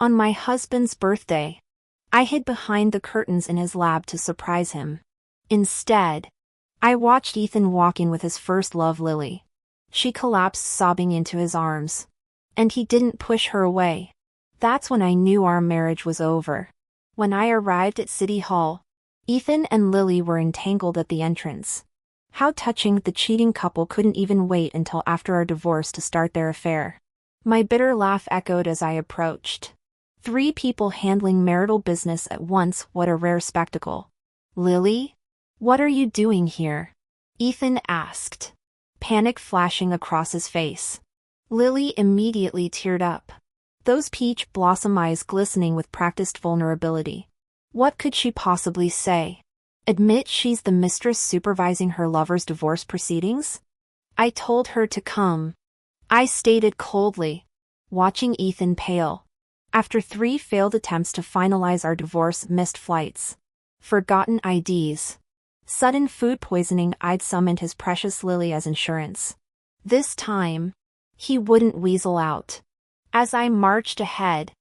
On my husband's birthday. I hid behind the curtains in his lab to surprise him. Instead, I watched Ethan walk in with his first love, Lily. She collapsed sobbing into his arms. And he didn't push her away. That's when I knew our marriage was over. When I arrived at City Hall, Ethan and Lily were entangled at the entrance. How touching, the cheating couple couldn't even wait until after our divorce to start their affair. My bitter laugh echoed as I approached. 3 people handling marital business at once, what a rare spectacle. Lily? What are you doing here? Ethan asked, panic flashing across his face. Lily immediately teared up, those peach blossom eyes glistening with practiced vulnerability. What could she possibly say? Admit she's the mistress supervising her lover's divorce proceedings? I told her to come, I stated coldly, watching Ethan pale. After 3 failed attempts to finalize our divorce, missed flights, forgotten IDs, sudden food poisoning, I'd summoned his precious Lily as insurance. This time, he wouldn't weasel out. As I marched ahead,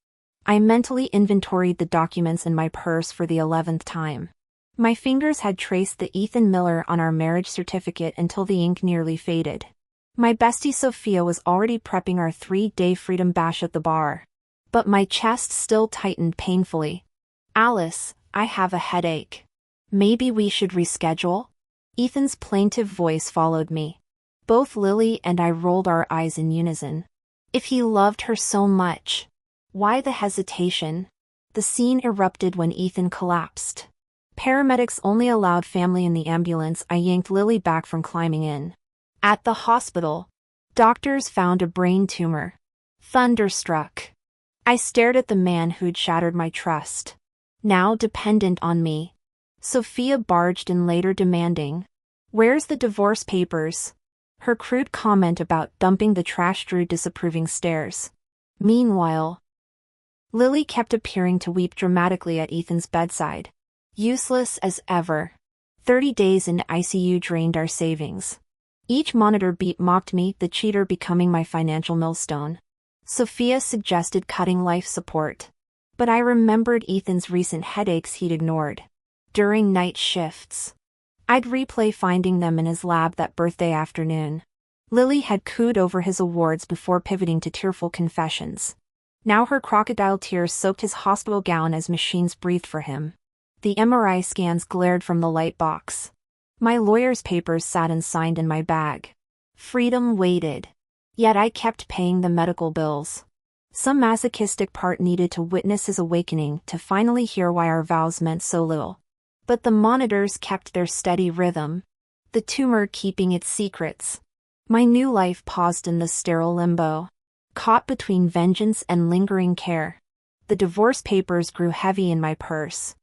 I mentally inventoried the documents in my purse for the 11th time. My fingers had traced the Ethan Miller on our marriage certificate until the ink nearly faded. My bestie Sophia was already prepping our 3-day freedom bash at the bar. But my chest still tightened painfully. Alice, I have a headache. Maybe we should reschedule? Ethan's plaintive voice followed me. Both Lily and I rolled our eyes in unison. If he loved her so much, why the hesitation? The scene erupted when Ethan collapsed. Paramedics only allowed family in the ambulance. I yanked Lily back from climbing in. At the hospital, doctors found a brain tumor. Thunderstruck, I stared at the man who'd shattered my trust, now dependent on me. Sophia barged in later, demanding, "Where's the divorce papers?" Her crude comment about dumping the trash drew disapproving stares. Meanwhile, Lily kept appearing to weep dramatically at Ethan's bedside. Useless as ever. 30 days in ICU drained our savings. Each monitor beep mocked me, the cheater becoming my financial millstone. Sophia suggested cutting life support. But I remembered Ethan's recent headaches he'd ignored. During night shifts, I'd replay finding them in his lab that birthday afternoon. Lily had cooed over his awards before pivoting to tearful confessions. Now her crocodile tears soaked his hospital gown as machines breathed for him. The MRI scans glared from the light box. My lawyer's papers sat unsigned in my bag. Freedom waited. Yet I kept paying the medical bills. Some masochistic part needed to witness his awakening to finally hear why our vows meant so little. But the monitors kept their steady rhythm, the tumor keeping its secrets. My new life paused in the sterile limbo, caught between vengeance and lingering care. The divorce papers grew heavy in my purse,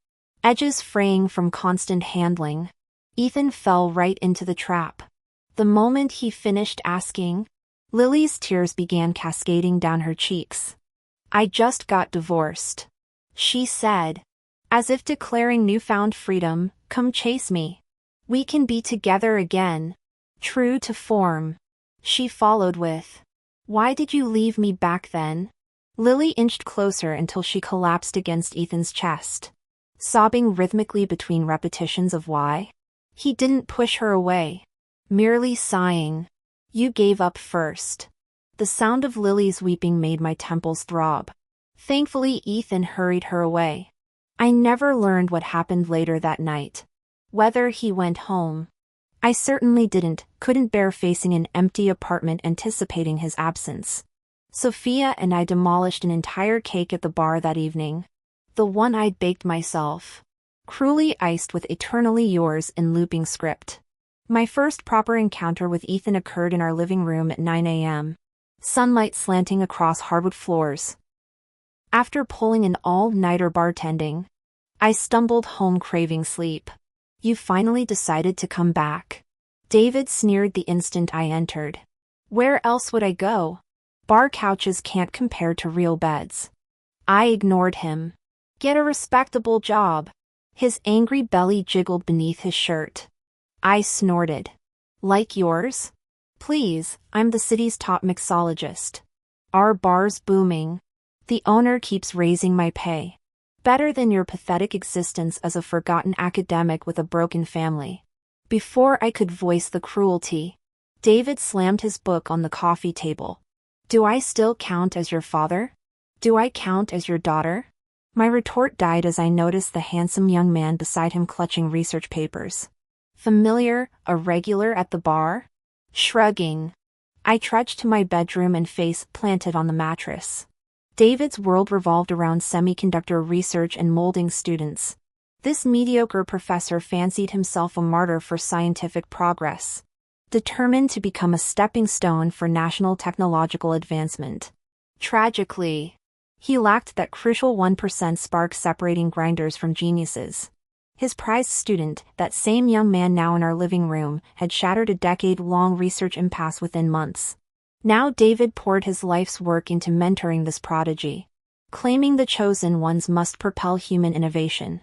edges fraying from constant handling. Ethan fell right into the trap. The moment he finished asking, Lily's tears began cascading down her cheeks. "I just got divorced," she said, as if declaring newfound freedom. "Come chase me. We can be together again." True to form, she followed with, "Why did you leave me back then?" Lily inched closer until she collapsed against Ethan's chest, sobbing rhythmically between repetitions of why. He didn't push her away, merely sighing. "You gave up first." The sound of Lily's weeping made my temples throb. Thankfully, Ethan hurried her away. I never learned what happened later that night. Whether he went home. I certainly couldn't bear facing an empty apartment anticipating his absence. Sophia and I demolished an entire cake at the bar that evening. The one I'd baked myself, cruelly iced with "Eternally Yours" in looping script. My first proper encounter with Ethan occurred in our living room at 9 a.m., sunlight slanting across hardwood floors. After pulling an all-nighter bartending, I stumbled home craving sleep. "You finally decided to come back," David sneered the instant I entered. "Where else would I go? Bar couches can't compare to real beds." I ignored him. "Get a respectable job." His angry belly jiggled beneath his shirt. I snorted. "Like yours? Please, I'm the city's top mixologist." Our bar's booming. The owner keeps raising my pay. Better than your pathetic existence as a forgotten academic with a broken family. Before I could voice the cruelty, David slammed his book on the coffee table. Do I still count as your father? Do I count as your daughter? My retort died as I noticed the handsome young man beside him clutching research papers. Familiar, a regular at the bar? Shrugging, I trudged to my bedroom and face planted on the mattress. David's world revolved around semiconductor research and molding students. This mediocre professor fancied himself a martyr for scientific progress, determined to become a stepping stone for national technological advancement. Tragically, he lacked that crucial 1% spark separating grinders from geniuses. His prized student, that same young man now in our living room, had shattered a decade-long research impasse within months. Now David poured his life's work into mentoring this prodigy, claiming the chosen ones must propel human innovation.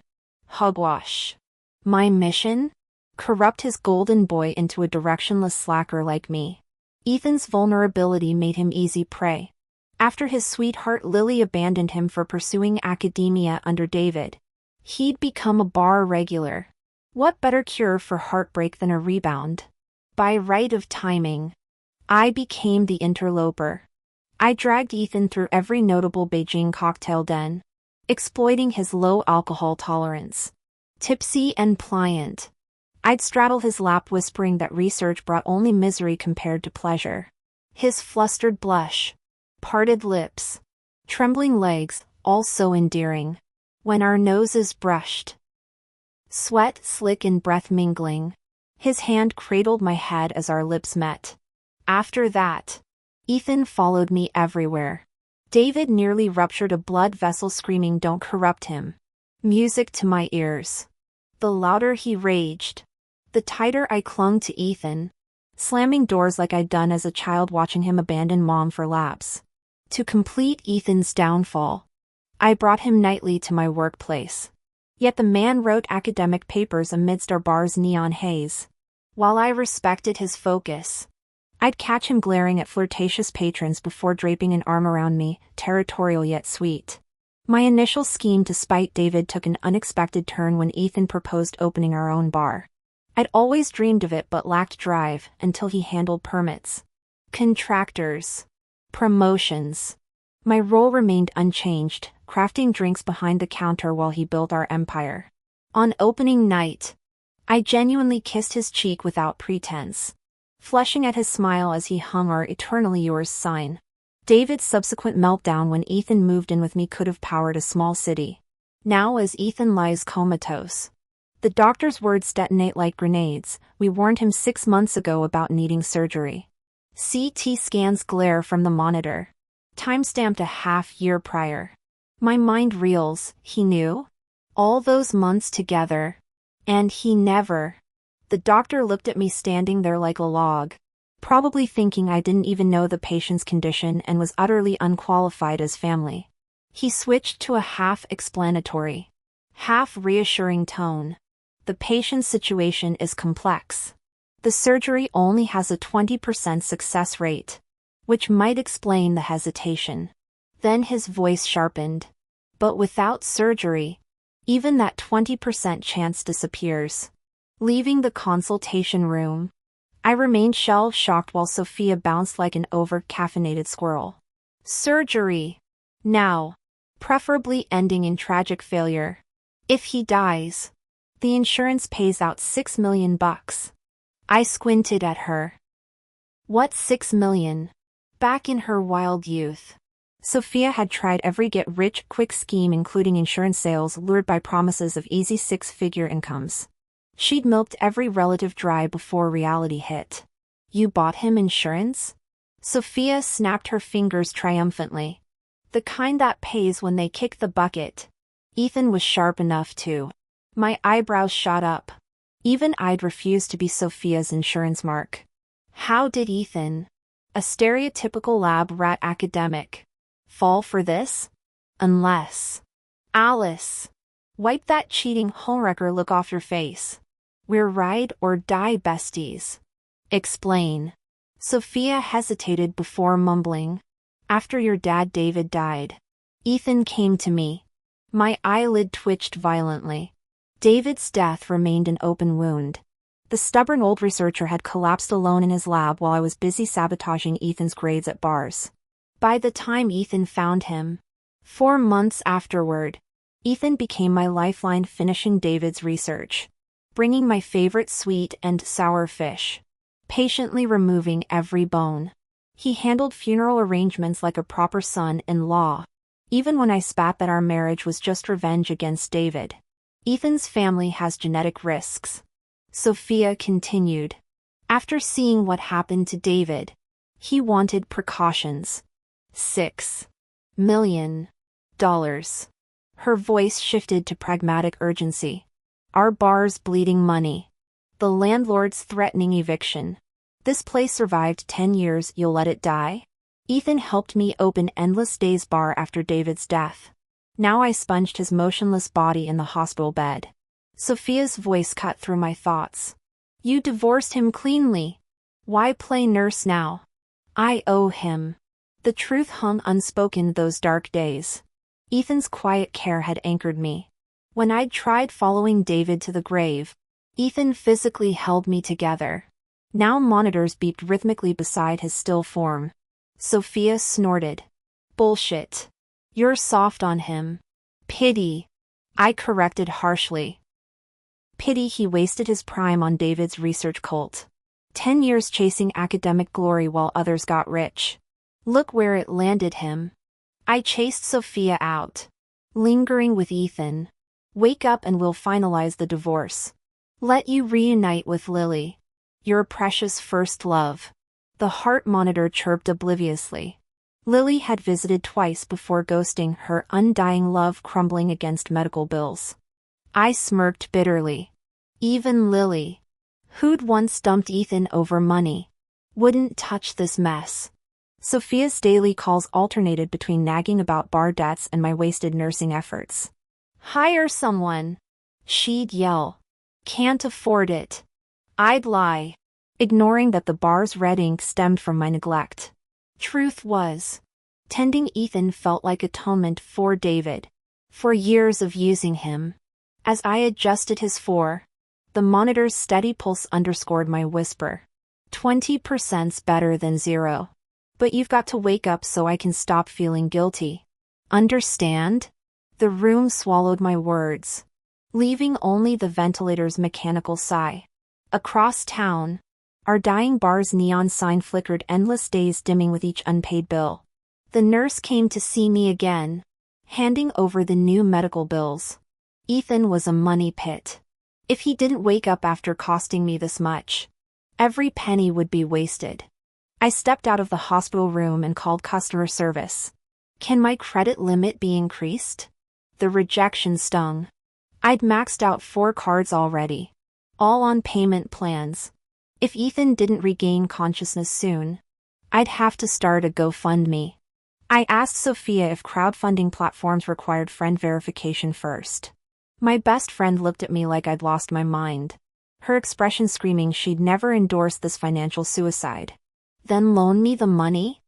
Hogwash. My mission? Corrupt his golden boy into a directionless slacker like me. Ethan's vulnerability made him easy prey. After his sweetheart Lily abandoned him for pursuing academia under David, he'd become a bar regular. What better cure for heartbreak than a rebound? By right of timing, I became the interloper. I dragged Ethan through every notable Beijing cocktail den, exploiting his low alcohol tolerance. Tipsy and pliant, I'd straddle his lap whispering that research brought only misery compared to pleasure. His flustered blush, parted lips, trembling legs, all so endearing. When our noses brushed, sweat slick and breath mingling, his hand cradled my head as our lips met. After that, Ethan followed me everywhere. David nearly ruptured a blood vessel screaming, "Don't corrupt him." Music to my ears. The louder he raged, the tighter I clung to Ethan, slamming doors like I'd done as a child watching him abandon mom for laps. To complete Ethan's downfall, I brought him nightly to my workplace. Yet the man wrote academic papers amidst our bar's neon haze. While I respected his focus, I'd catch him glaring at flirtatious patrons before draping an arm around me, territorial yet sweet. My initial scheme to spite David took an unexpected turn when Ethan proposed opening our own bar. I'd always dreamed of it but lacked drive until he handled permits, contractors, promotions. My role remained unchanged, crafting drinks behind the counter while he built our empire. On opening night, I genuinely kissed his cheek without pretense, flushing at his smile as he hung our "eternally yours" sign. David's subsequent meltdown when Ethan moved in with me could have powered a small city. Now, as Ethan lies comatose, the doctor's words detonate like grenades. We warned him 6 months ago about needing surgery. CT scans glare from the monitor, time-stamped a half-year prior. My mind reels. He knew? All those months together. And he never. The doctor looked at me standing there like a log, probably thinking I didn't even know the patient's condition and was utterly unqualified as family. He switched to a half-explanatory, half-reassuring tone. The patient's situation is complex. The surgery only has a 20% success rate, which might explain the hesitation. Then his voice sharpened. But without surgery, even that 20% chance disappears. Leaving the consultation room, I remained shell-shocked while Sophia bounced like an over-caffeinated squirrel. Surgery. Now. Preferably ending in tragic failure. If he dies, the insurance pays out $6 million. I squinted at her. What $6 million? Back in her wild youth, Sophia had tried every get-rich-quick scheme including insurance sales lured by promises of easy 6-figure incomes. She'd milked every relative dry before reality hit. You bought him insurance? Sophia snapped her fingers triumphantly. The kind that pays when they kick the bucket. Ethan was sharp enough too. My eyebrows shot up. Even I'd refused to be Sophia's insurance mark. How did Ethan, a stereotypical lab rat academic, fall for this? Unless. Alice. Wipe that cheating homewrecker look off your face. We're ride or die besties. Explain. Sophia hesitated before mumbling. After your dad David died, Ethan came to me. My eyelid twitched violently. David's death remained an open wound. The stubborn old researcher had collapsed alone in his lab while I was busy sabotaging Ethan's grades at bars. By the time Ethan found him, 4 months afterward, Ethan became my lifeline, finishing David's research, bringing my favorite sweet and sour fish, patiently removing every bone. He handled funeral arrangements like a proper son-in-law, even when I spat that our marriage was just revenge against David. Ethan's family has genetic risks, Sophia continued. After seeing what happened to David, he wanted precautions. $6 million. Her voice shifted to pragmatic urgency. Our bar's bleeding money. The landlord's threatening eviction. This place survived 10 years, you'll let it die? Ethan helped me open Endless Days Bar after David's death. Now I sponged his motionless body in the hospital bed. Sophia's voice cut through my thoughts. You divorced him cleanly. Why play nurse now? I owe him. The truth hung unspoken those dark days. Ethan's quiet care had anchored me. When I'd tried following David to the grave, Ethan physically held me together. Now monitors beeped rhythmically beside his still form. Sophia snorted. Bullshit. You're soft on him. Pity. I corrected harshly. Pity, he wasted his prime on David's research cult. 10 years chasing academic glory while others got rich. Look where it landed him. I chased Sophia out. Lingering with Ethan. Wake up and we'll finalize the divorce. Let you reunite with Lily. Your precious first love. The heart monitor chirped obliviously. Lily had visited twice before ghosting, her undying love crumbling against medical bills. I smirked bitterly. Even Lily, who'd once dumped Ethan over money, wouldn't touch this mess. Sophia's daily calls alternated between nagging about bar debts and my wasted nursing efforts. Hire someone, she'd yell. Can't afford it. I'd lie, ignoring that the bar's red ink stemmed from my neglect. Truth was, tending Ethan felt like atonement for David, for years of using him. As I adjusted his the monitor's steady pulse underscored my whisper. 20%'s better than 0. But you've got to wake up so I can stop feeling guilty. Understand? The room swallowed my words, leaving only the ventilator's mechanical sigh. Across town, our dying bar's neon sign flickered, endless days dimming with each unpaid bill. The nurse came to see me again, handing over the new medical bills. Ethan was a money pit. If he didn't wake up after costing me this much, every penny would be wasted. I stepped out of the hospital room and called customer service. Can my credit limit be increased? The rejection stung. I'd maxed out 4 cards already, all on payment plans. If Ethan didn't regain consciousness soon, I'd have to start a GoFundMe. I asked Sophia if crowdfunding platforms required friend verification first. My best friend looked at me like I'd lost my mind, her expression screaming she'd never endorse this financial suicide. Then loan me the money?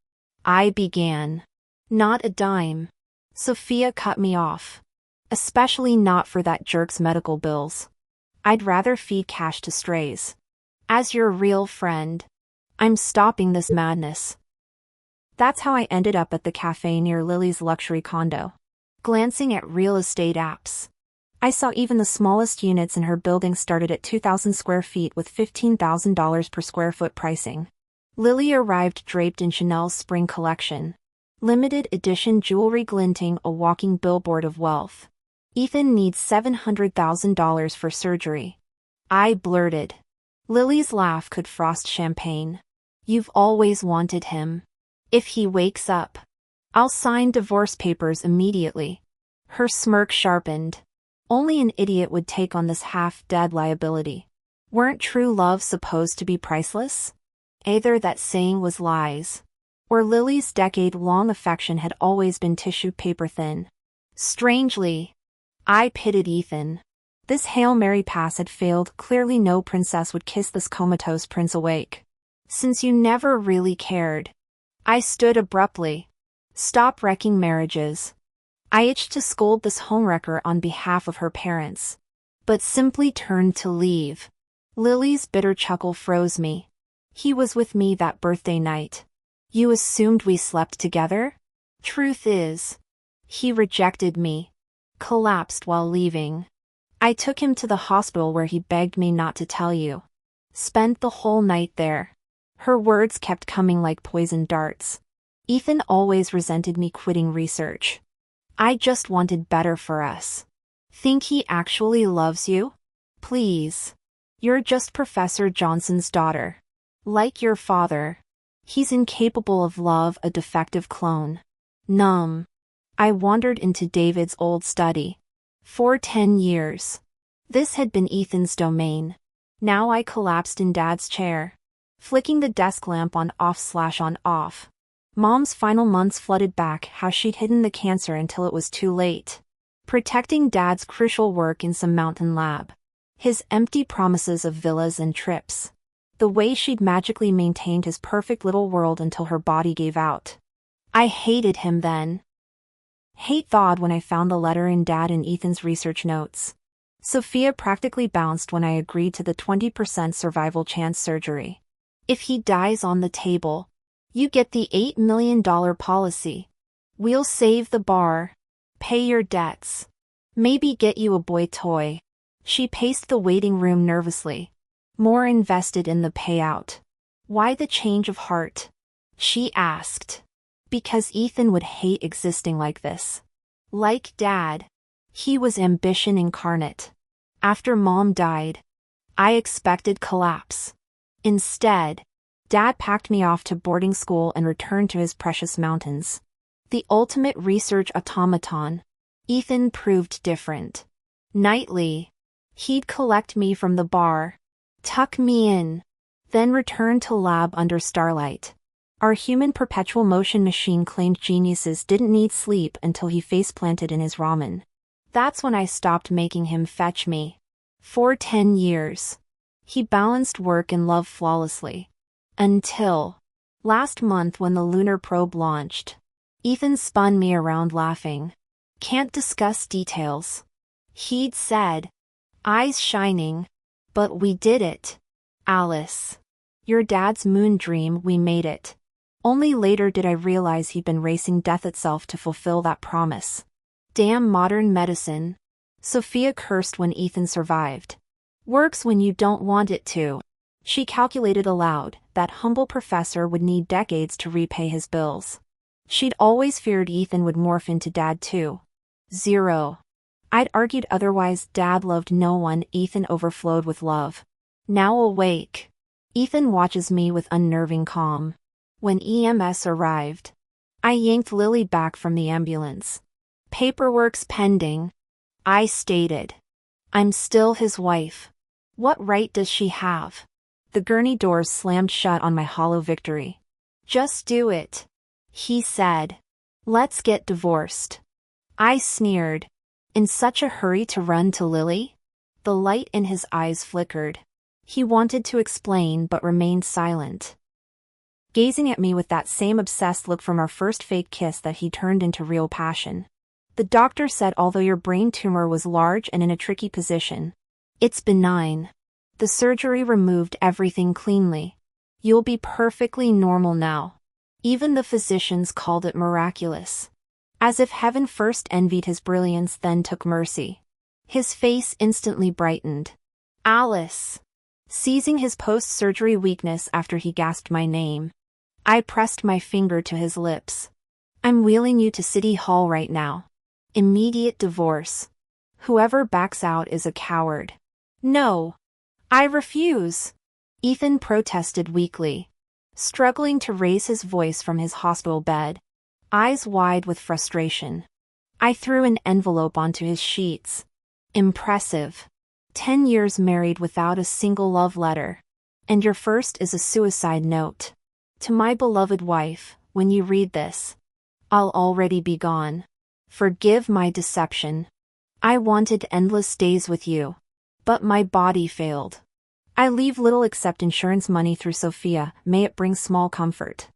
I began. Not a dime. Sophia cut me off. Especially not for that jerk's medical bills. I'd rather feed cash to strays. As your real friend, I'm stopping this madness. That's how I ended up at the cafe near Lily's luxury condo. Glancing at real estate apps, I saw even the smallest units in her building started at 2,000 square feet with $15,000 per square foot pricing. Lily arrived draped in Chanel's spring collection. Limited edition jewelry glinting, a walking billboard of wealth. Ethan needs $700,000 for surgery. I blurted. Lily's laugh could frost champagne. You've always wanted him. If he wakes up, I'll sign divorce papers immediately. Her smirk sharpened. Only an idiot would take on this half-dead liability. Weren't true love supposed to be priceless? Either that saying was lies, or Lily's decade-long affection had always been tissue paper thin. Strangely, I pitied Ethan. This Hail Mary pass had failed. Clearly no princess would kiss this comatose prince awake. Since you never really cared. I stood abruptly. Stop wrecking marriages. I itched to scold this homewrecker on behalf of her parents, but simply turned to leave. Lily's bitter chuckle froze me. He was with me that birthday night. You assumed we slept together? Truth is, he rejected me. Collapsed while leaving. I took him to the hospital where he begged me not to tell you. Spent the whole night there. Her words kept coming like poisoned darts. Ethan always resented me quitting research. I just wanted better for us. Think he actually loves you? Please. You're just Professor Johnson's daughter. Like your father. He's incapable of love, a defective clone. Numb. I wandered into David's old study. For 10 years. This had been Ethan's domain. Now I collapsed in Dad's chair. Flicking the desk lamp on off. Mom's final months flooded back how she'd hidden the cancer until it was too late. Protecting Dad's crucial work in some mountain lab. His empty promises of villas and trips. The way she'd magically maintained his perfect little world until her body gave out. I hated him then. Hate thawed when I found the letter in Dad and Ethan's research notes. Sophia practically bounced when I agreed to the 20% survival chance surgery. If he dies on the table, you get the $8 million policy. We'll save the bar. Pay your debts. Maybe get you a boy toy. She paced the waiting room nervously. More invested in the payout. Why the change of heart? She asked. Because Ethan would hate existing like this. Like Dad. He was ambition incarnate. After Mom died, I expected collapse. Instead, Dad packed me off to boarding school and returned to his precious mountains. The ultimate research automaton. Ethan proved different. Nightly, he'd collect me from the bar, tuck me in, then return to lab under starlight. Our human perpetual motion machine claimed geniuses didn't need sleep until he face-planted in his ramen. That's when I stopped making him fetch me. For 10 years. He balanced work and love flawlessly. Until last month when the lunar probe launched. Ethan spun me around laughing. Can't discuss details. He'd said, eyes shining, but we did it. Alice. Your dad's moon dream, we made it. Only later did I realize he'd been racing death itself to fulfill that promise. Damn modern medicine. Sophia cursed when Ethan survived. Works when you don't want it to. She calculated aloud that humble professor would need decades to repay his bills. She'd always feared Ethan would morph into Dad too. 0. I'd argued otherwise. Dad loved no one. Ethan overflowed with love. Now awake, Ethan watches me with unnerving calm. When EMS arrived, I yanked Lily back from the ambulance. Paperwork's pending. I stated. I'm still his wife. What right does she have? The gurney doors slammed shut on my hollow victory. Just do it, he said. Let's get divorced. I sneered. In such a hurry to run to Lily? The light in his eyes flickered. He wanted to explain but remained silent. Gazing at me with that same obsessed look from our first fake kiss that he turned into real passion. The doctor said although your brain tumor was large and in a tricky position, it's benign. The surgery removed everything cleanly. You'll be perfectly normal now. Even the physicians called it miraculous. As if heaven first envied his brilliance then took mercy. His face instantly brightened. Alice. Seizing his post-surgery weakness after he gasped my name. I pressed my finger to his lips. I'm wheeling you to City Hall right now. Immediate divorce. Whoever backs out is a coward. No. I refuse. Ethan protested weakly. Struggling to raise his voice from his hospital bed. Eyes wide with frustration. I threw an envelope onto his sheets. Impressive. 10 years married without a single love letter. And your first is a suicide note. To my beloved wife, when you read this, I'll already be gone. Forgive my deception. I wanted endless days with you. But my body failed. I leave little except insurance money through Sophia, may it bring small comfort.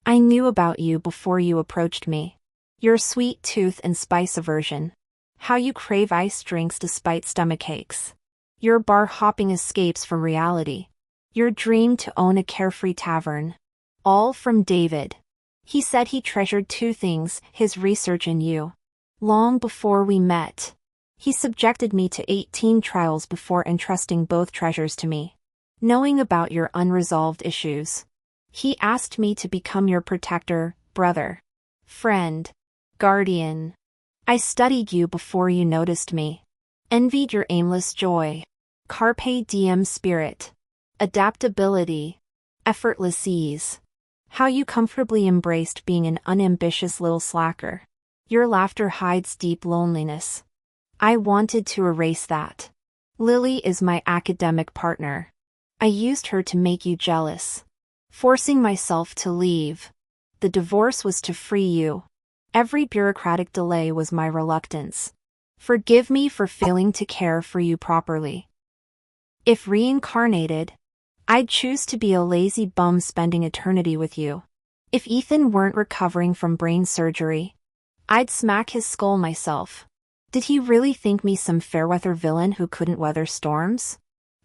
I knew about you before you approached me. Your sweet tooth and spice aversion. How you crave iced drinks despite stomach aches. Your bar-hopping escapes from reality. Your dream to own a carefree tavern. All from David. He said he treasured two things, his research and you. Long before we met, he subjected me to 18 trials before entrusting both treasures to me. Knowing about your unresolved issues, he asked me to become your protector, brother, friend, guardian. I studied you before you noticed me. Envied your aimless joy, carpe diem spirit, adaptability, effortless ease. How you comfortably embraced being an unambitious little slacker. Your laughter hides deep loneliness. I wanted to erase that. Lily is my academic partner. I used her to make you jealous. Forcing myself to leave. The divorce was to free you. Every bureaucratic delay was my reluctance. Forgive me for failing to care for you properly. If reincarnated, I'd choose to be a lazy bum spending eternity with you. If Ethan weren't recovering from brain surgery, I'd smack his skull myself. Did he really think me some fairweather villain who couldn't weather storms?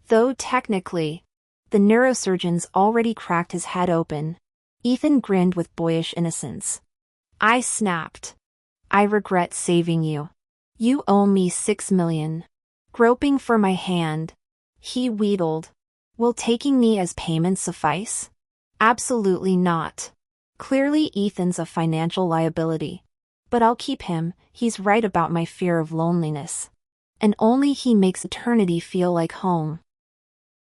Though technically, the neurosurgeons already cracked his head open. Ethan grinned with boyish innocence. I snapped. I regret saving you. You owe me $6 million. Groping for my hand, he wheedled. Will taking me as payment suffice? Absolutely not. Clearly Ethan's a financial liability. But I'll keep him, he's right about my fear of loneliness. And only he makes eternity feel like home.